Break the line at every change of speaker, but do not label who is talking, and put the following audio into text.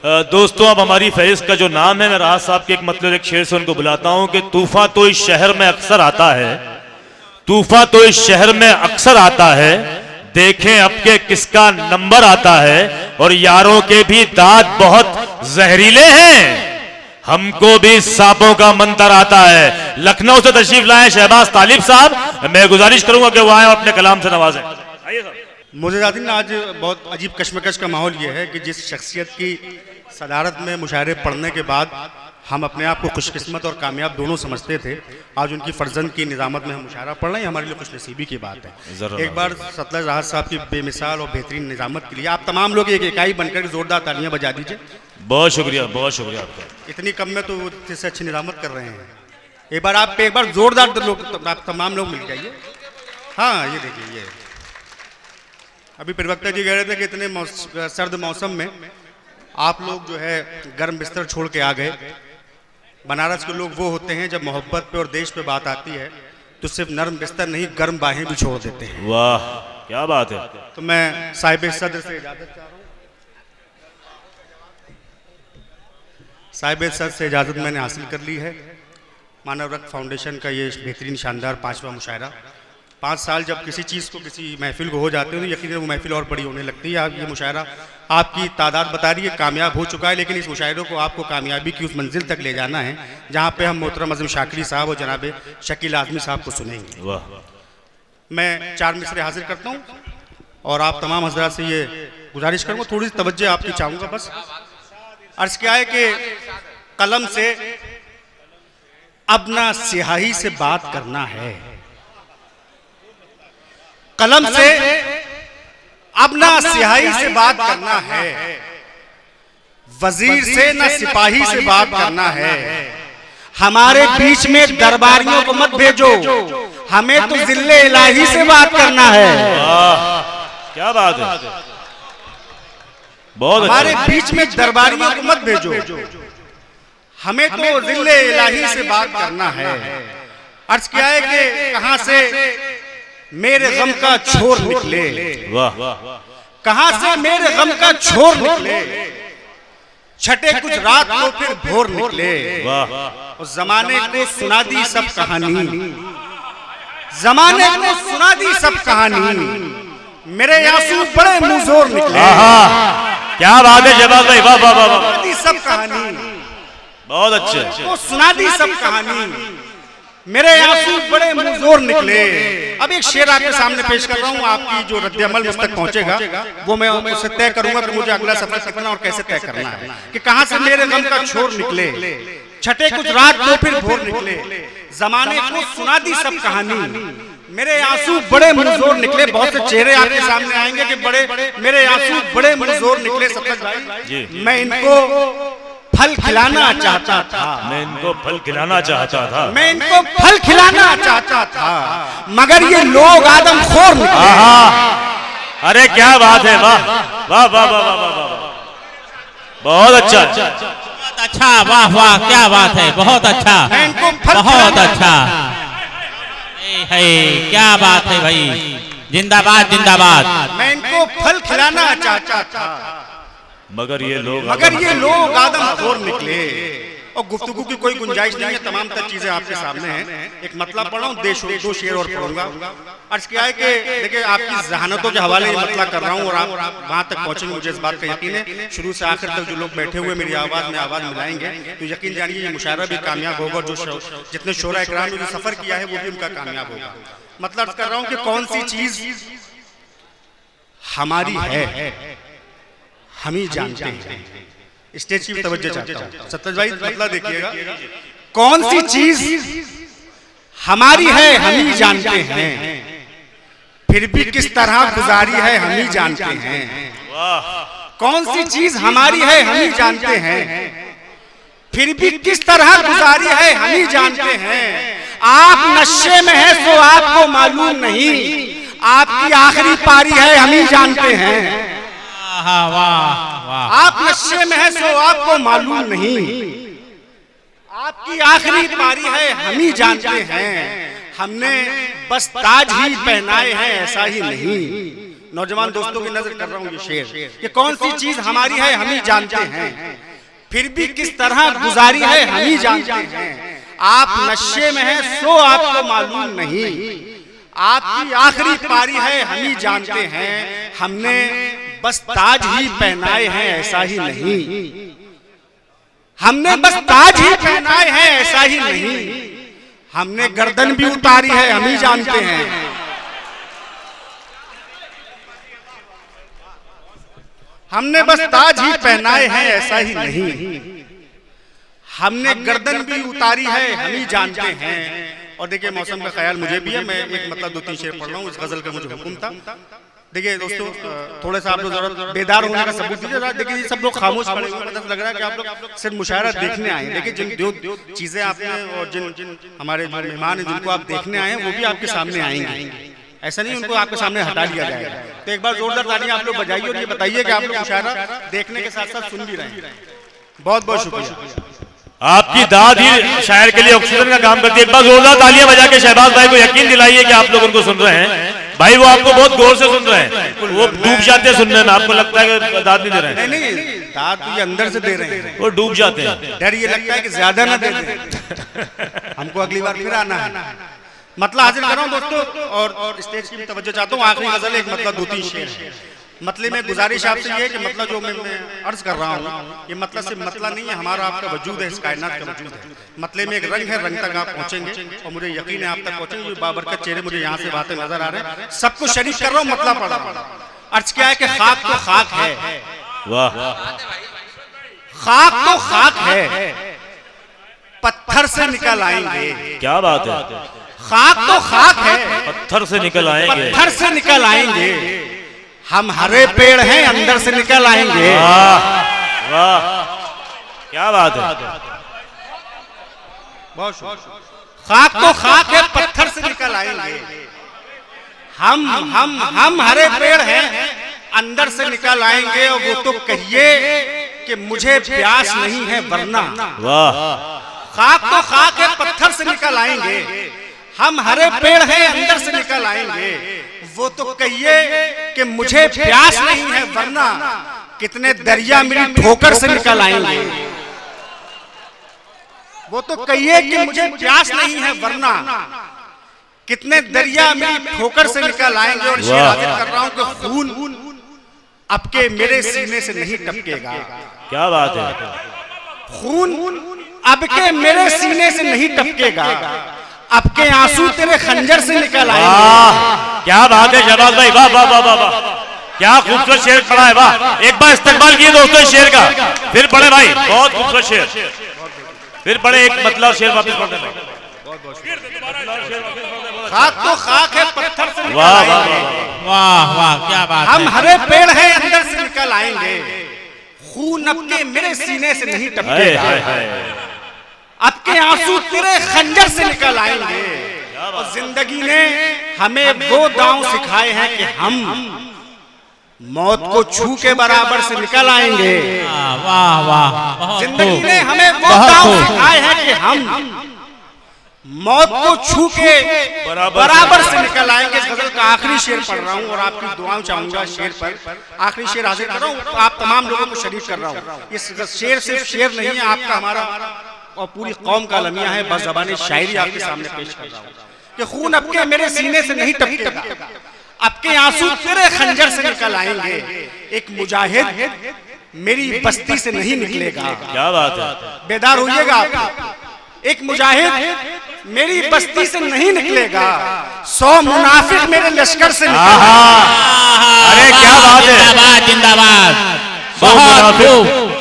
दोस्तों, अब हमारी फहरिस्त का जो नाम है, मैं राहत साहब के एक मतलब एक शेर से उनको बुलाता हूं कि तूफा तो इस शहर में अक्सर आता है, तूफा तो इस शहर में अक्सर आता है, देखें अब के किसका नंबर आता है, और यारों के भी दांत बहुत जहरीले हैं, हमको भी सांपों का मंतर आता है। लखनऊ से तशरीफ लाए शहबाज तालिब साहब, मैं गुजारिश करूंगा कि वो आए और अपने कलाम से नवाजें। आइए साहब।
मुजाहिदीन, आज बहुत अजीब कश्मकश का माहौल ये है कि जिस शख्सियत की सदारत में मुशायरे पढ़ने के बाद हम अपने आप को खुशकिस्मत और कामयाब दोनों समझते थे, आज उनकी फर्जंद की निज़ामत में हम मुशायरा पढ़ रहे हैं, हमारे लिए खुशनसीबी की बात है। एक बार सतलज राहत साहब की बेमिसाल और बेहतरीन निज़ामत के लिए आप तमाम लोग एक इकाई बनकर जोरदार तालियां बजा दीजिए।
बहुत शुक्रिया, बहुत शुक्रिया आपका।
इतनी कम में तो इससे अच्छी निज़ामत कर रहे हैं। एक बार आप एक बार जोरदार लोग, आप तमाम लोग मिल जाइए। हाँ, ये देखिए, ये अभी प्रवक्ता जी कह रहे थे कि इतने सर्द मौसम में आप लोग जो है गर्म बिस्तर छोड़ के आ गए। बनारस के लोग वो होते हैं जब मोहब्बत पे और देश पे बात आती है तो सिर्फ नरम बिस्तर नहीं, गर्म बाहें भी छोड़ देते हैं।
वाह, क्या बात है।
तो मैं साहिब सदर से इजाजत चाह रहा हूँ। साहिब सदर से इजाजत मैंने हासिल कर ली है। मानव रक्त फाउंडेशन का ये बेहतरीन शानदार 5वां मुशायरा। 5 साल जब किसी चीज़ को, किसी महफिल को हो जाते हैं तो यकीनन वो महफिल और बड़ी होने लगती है। ये मुशायरा आपकी तादाद बता रही है कामयाब हो चुका है, लेकिन इस मुशायरे को आपको कामयाबी की उस मंजिल तक ले जाना है जहाँ पे हम मोहतरम अज़म शाकिरी साहब और जनाब शकील आज़मी साहब को सुनेंगे।
वाह।
मैं 4 मिसरे हाजिर करता हूँ और आप तमाम हज़रात से ये गुजारिश करूँगा, थोड़ी सी तवज्जो आपकी चाहूँगा। बस अर्ज़ क्या है कि कलम से अब ना स्याही से बात करना है, कलम से अब ना स्याही से बात करना है, वजीर से ना सिपाही से बात करना है, हमारे बीच में दरबारियों को मत भेजो, हमें तो जिल्ले इलाही से बात करना है।
क्या बात है, बहुत
हमारे बीच में दरबारियों को मत भेजो, हमें तो जिल्ले इलाही से बात करना है। अर्ज क्या है कि कहां से मेरे गम का छोर निकले,
वाह,
कहां से मेरे गम का छोर निकले, छठे कुछ रात को फिर भोर निकले,
वाह।
उस जमाने को सुना दी सब कहानी, जमाने को सुना दी सब कहानी, मेरे आंसू बड़े मुंहजोर निकले।
क्या बात है जवाब भाई, वाह वाह वाह।
दी सब कहानी,
बहुत अच्छे।
वो सुना दी सब कहानी, मेरे आंसू बड़े मुंहजोर निकले। अब एक शेर आपके सामने पेश कर रहा हूँ, आपकी जो रद्द अमल मुझ तक पहुंचेगा वो मैं उससे तय करूंगा कि मुझे अगला सफर कितना और कैसे तय करना है। कि कहां से मेरे गम का छोर निकले, छठे कुछ रात को फिर भोर निकले, जमाने को सुना दी सब कहानी, मेरे आंसू बड़े मुंहजोर निकले। बहुत से चेहरे आपके सामने आएंगे कि बड़े मेरे आंसू बड़े मुंहजोर निकले। सतलज भाई, मैं इनको फल खिलाना चाहता था,
मैं इनको फल खिलाना चाहता था,
मैं इनको फल खिलाना चाहता था, मगर ये लोग आदम खोर निकले।
अरे क्या बात है, वाह वाह वाह वाह वाह, बहुत अच्छा,
बहुत अच्छा, वाह वाह, क्या बात है, बहुत अच्छा,
मैं इनको फल
बहुत अच्छा है, क्या बात है भाई, जिंदाबाद जिंदाबाद।
मैं इनको फल खिलाना चाहता था,
मगर ये
लोग आदम खोर निकले। और गुफ्तगू की कोई गुंजाइश नहीं है, तमाम तर चीजें आपके सामने हैं। एक मतलब पढ़ा हूँ, 2 शेर और पढ़ूंगा। अर्ज क्या है कि देखिए, आपकी जहानतों के हवाले मतलब कर रहा हूँ और आप वहां तक पहुंचेंगे, मुझे इस बात का यकीन है। शुरू से आखिर तक जो लोग बैठे हुए मेरी आवाज में आवाज मिलाएंगे तो यकीन जानिए ये मुशायरा भी कामयाब होगा। जो जितने शोरा इकराम ने जो सफर किया है वो भी उनका कामयाब होगा। मतलब कर रहा हूँ कि कौन सी चीज हमारी है हम ही जानते हैं। स्टेज की तवज्जो चाहता हूं सतलज भाई, मतलब देखिएगा, कौन सी चीज हमारी है हम ही जानते हैं, फिर भी किस तरह गुजारी है हम ही जानते हैं। कौन सी चीज हमारी है हम ही जानते हैं, फिर भी किस तरह गुजारी है हम ही जानते हैं। आप नशे में है सो आपको मालूम नहीं, आपकी आखिरी पारी है हम ही जानते हैं। आप नशे में है सो आपको मालूम नहीं, आपकी आखिरी पारी है हम ही जानते हैं। हमने बस ताज ही पहनाए हैं ऐसा ही नहीं, नौजवान दोस्तों की नजर कर रहा हूँ ये शेर कि कौन सी चीज हमारी है हम ही जानते हैं, फिर भी किस तरह गुजारी है हम ही जानते हैं। आप नशे में हैं सो आपको मालूम नहीं, आपकी आखिरी पारी है हम ही जानते हैं। हमने बस ताज ही पहनाए हैं ऐसा ही नहीं, हमने बस ताज ही पहनाए हैं ऐसा ही नहीं, हमने गर्दन भी उतारी है हम ही जानते हैं। हमने बस ताज ही पहनाए हैं ऐसा ही नहीं, हमने गर्दन भी उतारी है हम ही जानते हैं। और देखिए मौसम का ख्याल मुझे भी है, मैं एक मतलब 2-3 शेर पढ़ रहा हूँ, इस गजल का मुझे हुक्म था। देखिए दोस्तों थोड़ा सा आप लोग जरा बेदार होने का सबूत दीजिए। देखिए सब लोग खामोश पड़े हुए, पता लग रहा है कि आप लोग सिर्फ मुशायरा देखने आए हैं। देखिए जिन जो चीजें आपने और जिन हमारे जो मेहमान हैं जिनको आप देखने आए हैं वो भी आपके सामने आएंगे, ऐसा नहीं उनको आपके सामने हटा लिया जाएगा। तो एक बार जोरदार तालियां आप लोग बजाइए और ये बताइए कि आप लोग मुशायरा देखने के साथ साथ सुन भी रहे हैं। बहुत बहुत शुक्रिया।
आपकी दाद ही शायर के लिए ऑक्सीजन का काम करती है। एक बार जोरदार तालियां बजा के शहबाज भाई को यकीन दिलाइए कि आप लोग उनको सुन रहे हैं। भाई वो आपको बहुत गौर से सुन रहे हैं, वो डूब जाते हैं सुनने में। आपको लगता है कि दाद नहीं दे रहे हैं?
नहीं, दाद तो ये अंदर से दे रहे हैं,
वो डूब जाते हैं।
डर ये लगता है कि ज्यादा ना दे दें, हमको अगली बार फिर आना है। मतलब हाजिर कर रहा हूँ दोस्तों और स्टेज की तवज्जो चाहता हूँ। आखिरी गजल एक मतलब 2-3 शेर है। मतलब में गुजारिश आपसे ये है कि मतलब जो मैं अर्ज कर रहा हूँ ये मतलब सिर्फ मतलब नहीं है, हमारा आपका वजूद है, इस कायनात का वजूद है। मतलब में एक रंग है, रंग तक आप पहुंचेंगे और मुझे यकीन है आप तक पहुंचेंगे। बाबरकत चेहरे मुझे यहाँ से बातें नजर आ रहे हैं, सबको शरीक कर रहा हूँ, मतलब पढ़ रहा हूँ। अर्ज क्या है कि खाक तो खाक है,
वाह,
खाक तो खाक है, पत्थर से निकल आएंगे।
क्या बात है,
खाक तो खाक है,
पत्थर से निकल आएंगे,
पत्थर से निकल आएंगे। हम हरे पेड़ हैं अंदर से निकल आएंगे।
वाह वाह, क्या बात है।
खाक तो खाक है, पत्थर से निकल आएंगे। हम हरे पेड़ हैं अंदर से निकल आएंगे। और वो तो कहिए कि मुझे प्यास नहीं है वरना।
वाह,
खाक तो खाक है, पत्थर से निकल आएंगे। हम हरे पेड़ हैं अंदर से निकल आएंगे। वो तो कहिए कि मुझे प्यास नहीं है वरना कितने दरिया मेरी ठोकर से निकल आएंगे। वो तो कहिए कि मुझे प्यास नहीं है वरना कितने दरिया मेरी ठोकर से निकल आएंगे। और शेर हाजिर कर रहा हूं कि खून अब के मेरे सीने से नहीं टपकेगा।
क्या बात है,
खून अब के मेरे सीने से नहीं टपकेगा, अब के आंसू तेरे खंजर से निकल आएंगे।
क्या बात है शहबाज भाई, वाह वाह वाह वाह, क्या खूबसूरत शेर पढ़ा है। वाह, एक बार इस्तेमाल किए दोस्तों शेर का, फिर पढ़े भाई, बहुत खूबसूरत शेर, फिर पढ़े एक मतलब शेर वापस पढ़ते हैं।
खाक तो खाक है, पत्थर से निकल
वाह वाह
आएंगे।
वाह वाह, क्या बात है।
हम हरे पेड़ हैं अंदर से निकल आएंगे। खून अब के मेरे सीने से नहीं टपकेगा, अब के आंसू तेरे खंजर से निकल आएंगे। और जिंदगी ने हमें वो दांव सिखाए हैं कि हम मौत को छू के बराबर से निकल आएंगे।
वाह वाह,
जिंदगी ने हमें वो दांव सिखाए हैं कि हम मौत को छू के बराबर से निकल आएंगे। इस गजल का आखिरी शेर पढ़ रहा हूँ और आपकी दुआएं चाहूंगा शेर पर। आखिरी शेर हाजिर कर रहा हूँ, आप तमाम लोगों को शरीक कर रहा हूँ। इस शेर सिर्फ शेर नहीं है, आपका हमारा और पूरी कौम का लमिया है। बस ज़बानी शायरी आपके सामने पेश कर रहा हूँ कि खून अब के मेरे सीने से नहीं टपकेगा, अब के आंसू तेरे खंजर से निकल आएंगे। एक मुजाहिद मेरी बस्ती से नहीं निकलेगा।
क्या बात है,
बेदार होइएगा आप। एक मुजाहिद मेरी बस्ती से नहीं निकलेगा, 100 मुनाफिक मेरे लश्कर से निकलेगा।
अरे क्या बात है,
जिंदाबाद जिंदाबाद, बहुत खूब।